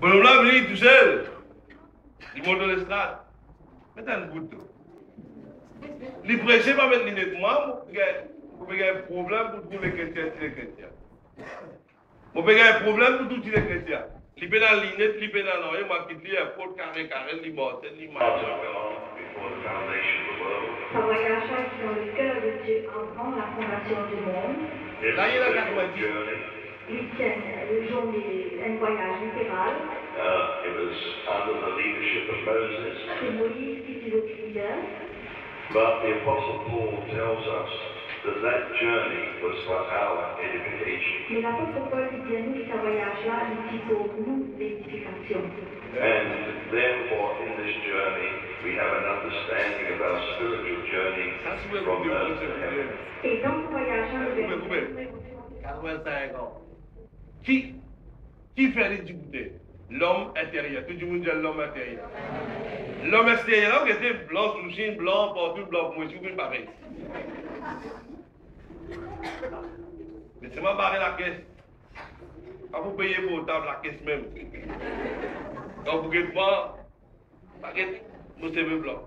Bonhomme là, il tout seul. Il monte dans l'estrade. Mettez un bout d'eau. Il prêchait pas mettre nettement, vous avez un problème pour trouver les chrétiens et les chrétiens. Vous avez un problème pour tous les chrétiens. Il peut dans l'inette, il peut dans l'oreille, moi qui dis un pot carré, il monte, il marche. Ça voyage dans le cœur de Dieu avant la fondation du monde. Là, il y a la 90. Huitième, le jour d'un voyage littéral. It was under the leadership of Moses. C'est Moïse qui dit le leader. But the Apostle Paul tells us that that journey was for our edification. Mais l'apôtre Paul dit bien nous que ce voyage-là est pour nous l'édification. And therefore, in this journey, we have an understanding of our spiritual journey from earth to heaven. Et dans ce voyage-là, nous verrons 85 ans. Qui fait les déboutés? L'homme intérieur. Tout le monde dit l'homme intérieur. L'homme extérieur, qui était blanc, sous blanc, partout, blanc, moi, je suis pareil. Laissez-moi barrer la caisse. Quand vous payez pour table, la caisse même. Quand vous guettez pas, baguette, vous savez blanc.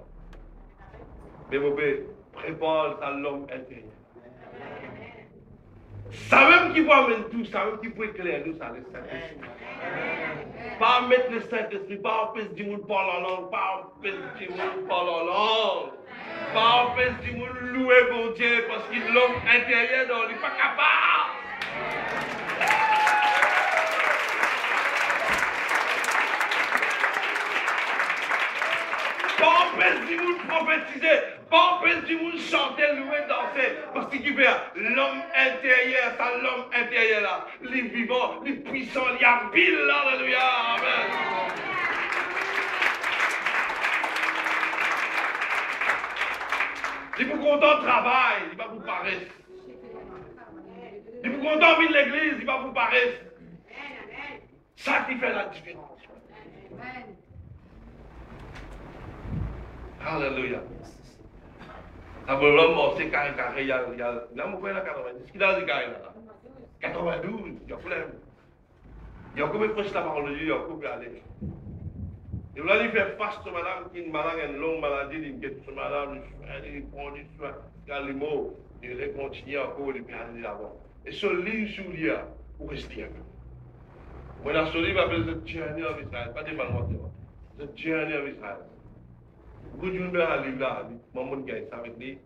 Mais vous pouvez préparer à l'homme intérieur. Ça même qui peut amener tout, ça même qui peut éclairer nous, ça le Saint-Esprit. Pas mettre le Saint-Esprit, pas empêcher du monde parler en langue, pas empêcher du monde parler en langue, pas empêcher du monde louer bon Dieu, parce que l'homme intérieur, non, il n'est pas capable. Pas empêcher du monde prophétiser, pas empêcher du monde chanter, louer, danser, parce qu'il fait l'homme intérieur, ça l'homme intérieur là, les vivants, les puissants, les habiles, alléluia, amen. Il faut content de travail, il va vous paraître. Il faut content de l'église, il va vous paraître. Ça qui fait la différence. Alléluia. Ça veut l'homme, c'est carré, il y a mon frère là, 90. Qu'il a dit carré là? 92, il y a problème. Il y a combien de prêches la parole de Dieu, il y a combien aller. Et là, il fait face à madame qui est malade, une longue maladie, il get sur madame, il prend du soin, il a les mots, il continue encore, il peut aller là-bas. Et ce livre sur lui, pour rester un peu. Moi, dans ce livre, il appelle The Journey of Israel, pas des malades, The Journey of Israel. Vous dites, vous avez un livre là, maman qui a ça avec lui,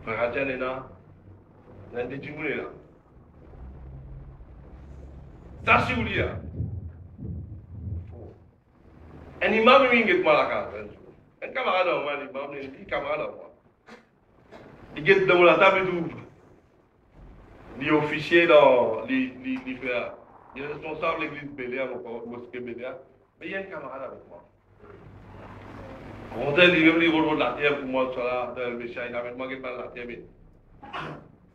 frère Adjan est là, il y a des gens là. Ça, c'est où il y a. Un imam qui est mal à la carte. Un camarade à moi, l'imam, un camarade à moi. Il est dans la table d'ouvre. Il est officier dans l'IFA. Il est responsable de l'église Béléa, mosquée Béléa. Mais il y a un camarade avec moi. On dit qu'il y a de la terre pour moi, dans le méchant, il a même manqué de la terre.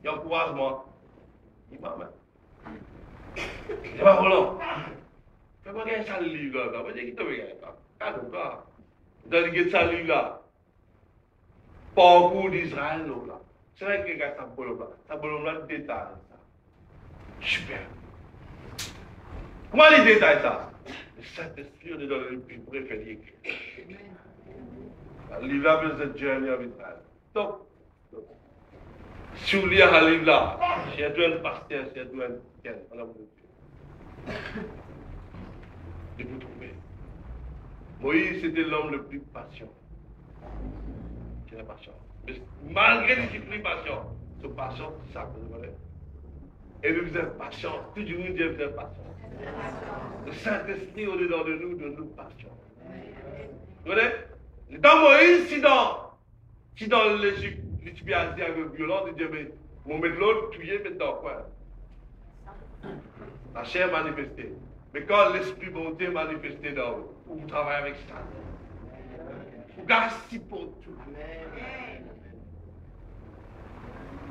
Il encourage moi. Il m'a dit. C'est pas volant. Je vais regarder ça le livre là. Je vais dire qu'il te regarde là. Regarde là. Je vais regarder ça le livre là. Parcours d'Israël là. C'est vrai que regarde ça bonhomme là. Ça bonhomme là détaille ça. Super. Comment il détaille ça? Le Saint-Esprit, on est dans le plus préféré. Le livre là, c'est The Journey of Israel. Donc, si vous lisez ce livre là, c'est un pasteur, c'est un quel, de vous trouver. Moïse, c'était l'homme le plus patient. C'est la patience. Mais malgré les disciplines patients, ce patient, c'est ça que vous voulez. Et nous êtes patients. Tout le monde dit vous êtes patients. Le Saint-Esprit au-dedans de nous patients. Vous voyez? Dans Moïse, si dans l'Égypte, l'Éthiopie avec violence, il dit, mais on met l'autre tuer maintenant, quoi. La chair manifestée. Mais quand l'Esprit bonté manifesté dans vous, vous travaillez avec ça. Vous gardez pour tout.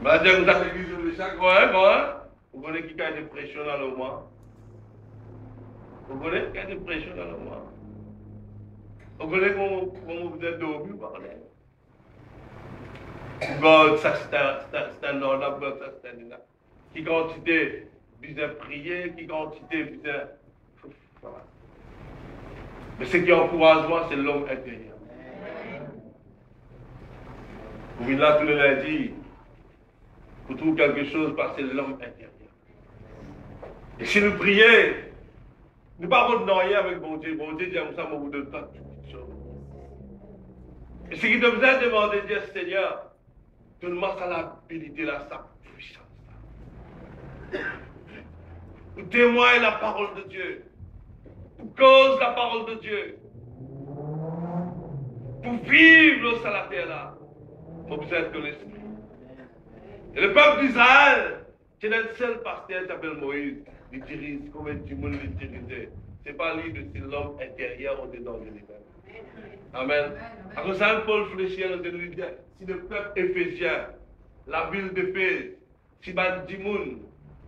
Madame, vous avez l'église de chaque fois, vous connaissez qui a des pressions dans le mois. Vous connaissez qui a des pressions dans le mois. Vous connaissez comment vous êtes dormi, bordel. God, ça c'est un ordre, God, ça c'est un ordre. Qui quantité, vous avez prié, qui quantité, vous avez... Voilà. Mais ce qui encourage moi, c'est l'homme intérieur. Vous venez là tous les lundis, vous trouvez quelque chose parce que c'est l'homme intérieur. Et si nous prions, nous ne parlons de rien avec bon Dieu. Bon Dieu dit à nous ça, mais vous donne pas toute chose. Et ce qui nous besoin de demander, Dieu Seigneur, donne-moi ça l'habilité, là, sa puissance. Pour témoigner la parole de Dieu. Pour cause la parole de Dieu. Pour vivre sur la terre là. Il faut besoin de l'esprit. Et le peuple d'Israël, c'est un seul pasteur qui s'appelle Moïse. Il dirige, combien de monde il dirige. Ce n'est pas lui, c'est l'homme intérieur au-dedans de lui-même. Amen. Alors ça, Paul fléchit dans le dit, si le peuple éphésien, la ville d'Éphèse, si ben Dimoun,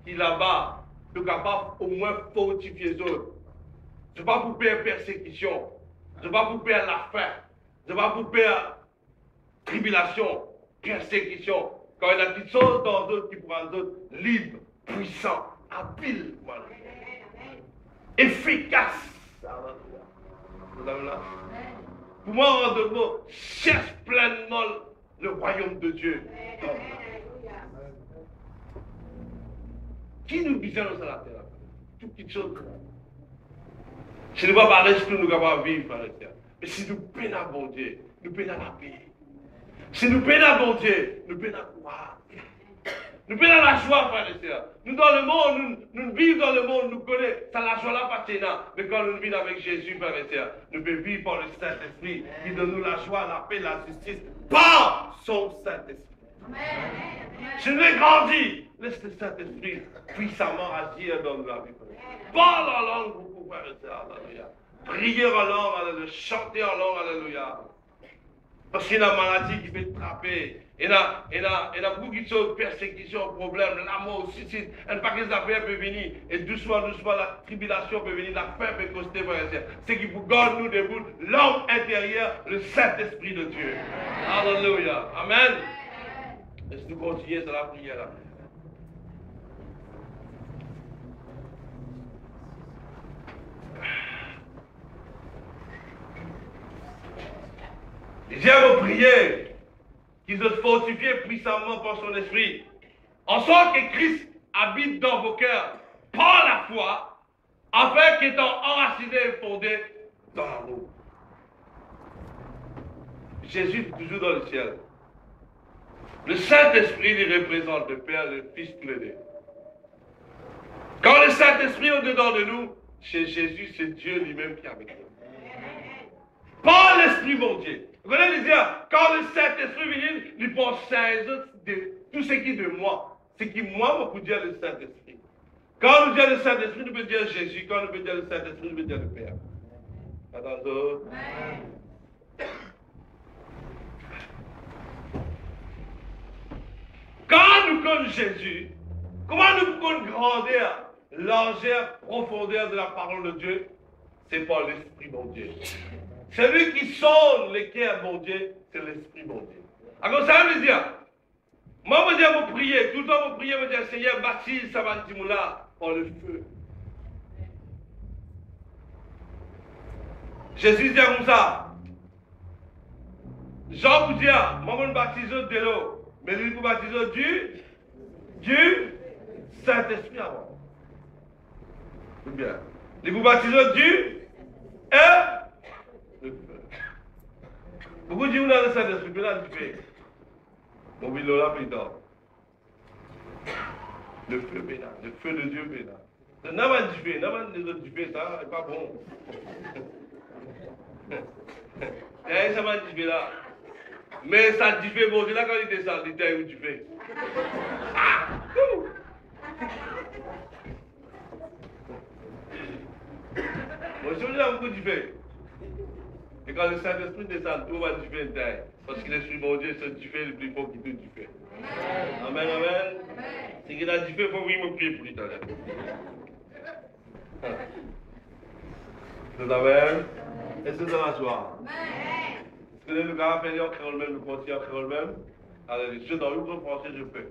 qui là-bas, est capable au moins fortifier les autres. Ce n'est pas pour faire persécution, ce n'est pas pour faire la faim, ce n'est pas pour faire tribulation, persécution. Quand il y a des choses dans d'autres qui pourront d'autres libres, puissants, habiles, voilà. Efficaces. Vous avez là? Pour moi, en deux mots, cherche pleinement le royaume de Dieu. Qui nous disait dans la terre? Toute petite chose. Si nous ne pas par l'esprit, nous ne pouvons pas vivre par l'esprit. Mais si nous peinons à bon Dieu, nous peinons à la paix. Si nous peinons à bon Dieu, nous peinons à croire. Nous peinons à la joie, frère et sœurs. Nous dans le monde, nous vivons dans le monde, nous connaissons, ça la joie là pas là. Mais quand nous vivons avec Jésus, frère et sœurs, nous pouvons vivre par le Saint-Esprit qui donne nous la joie, la paix, la justice, par son Saint-Esprit. Je l'ai grandi. Laisse le Saint-Esprit puissamment agir dans la vie. Parle en langue, beaucoup, frère et sœurs, alléluia. Prier en langue, alléluia. Chanter en langue, alléluia. Parce qu'il y a une maladie qui peut frapper. Il y a beaucoup de choses, persécutions, problèmes, la mort, le suicide. Un paquet d'affaires peut venir. Et doucement, la tribulation peut venir, la faim peut coster, frère et sœurs. Ce qui vous garde nous debout, l'homme intérieur, le Saint-Esprit de Dieu. Alléluia. Amen. Laisse-nous continuer sur la prière là. J'aime prier qu'il se fortifie puissamment par son esprit, en sorte que Christ habite dans vos cœurs par la foi, afin qu'étant enraciné et fondé dans l'amour. Jésus est toujours dans le ciel. Le Saint-Esprit il représente le Père, le Fils et le Dieu. Quand le Saint-Esprit est au-dedans de nous, chez Jésus, c'est Dieu lui-même qui est avec nous. Par l'Esprit, mon Dieu. Vous connaissez dire, quand le Saint-Esprit vient, il pense de tout ce qui est de moi. Ce qui moi, on peut dire le Saint-Esprit. Quand nous disons le Saint-Esprit, nous peut dire Jésus. Quand nous peut dire le Saint-Esprit, nous peut dire le Père. Attendez. Quand nous connaissons Jésus, comment nous pouvons grandir largeur, profondeur de la parole de Dieu? C'est par l'Esprit, mon Dieu. Celui qui sonne les cœurs, mon Dieu, c'est l'Esprit, mon Dieu. Alors ça veut dire, moi, je veux dire, vous priez, tout le temps, vous priez, vous dire, Seigneur, baptise Savantimula par le feu. Jésus dit comme ça. Jean vous dit, moi, je baptise de l'eau, mais lui, vous baptise du Saint-Esprit avant. Tout bien. Il vous baptise du le feu. Beaucoup disent, on a le Saint-Esprit, mais là, du feu. On vit là plus tard. Le feu, bénin. Le feu de Dieu, bénin. Le n'a pas du feu, n'a pas du feu, ça, c'est pas bon. Et ça m'a dit feu là. Mais ça dit feu, bon, c'est là quand il descend, il était où du feu. Moi, je dis beaucoup du feu. Et quand le Saint-Esprit descend, tout va du feu intérieur. Parce que l'Esprit mon Dieu, c'est du feu le plus fort qui tout du feu. Amen, amen. C'est qu'il a du feu, il faut oui me prier pour lui tout à l'heure. Tout amen. Est-ce que ça va soir? Est-ce que nous avons fait en créole même, nous continuons en créole même? Alors, je dans l'autre français, je peux.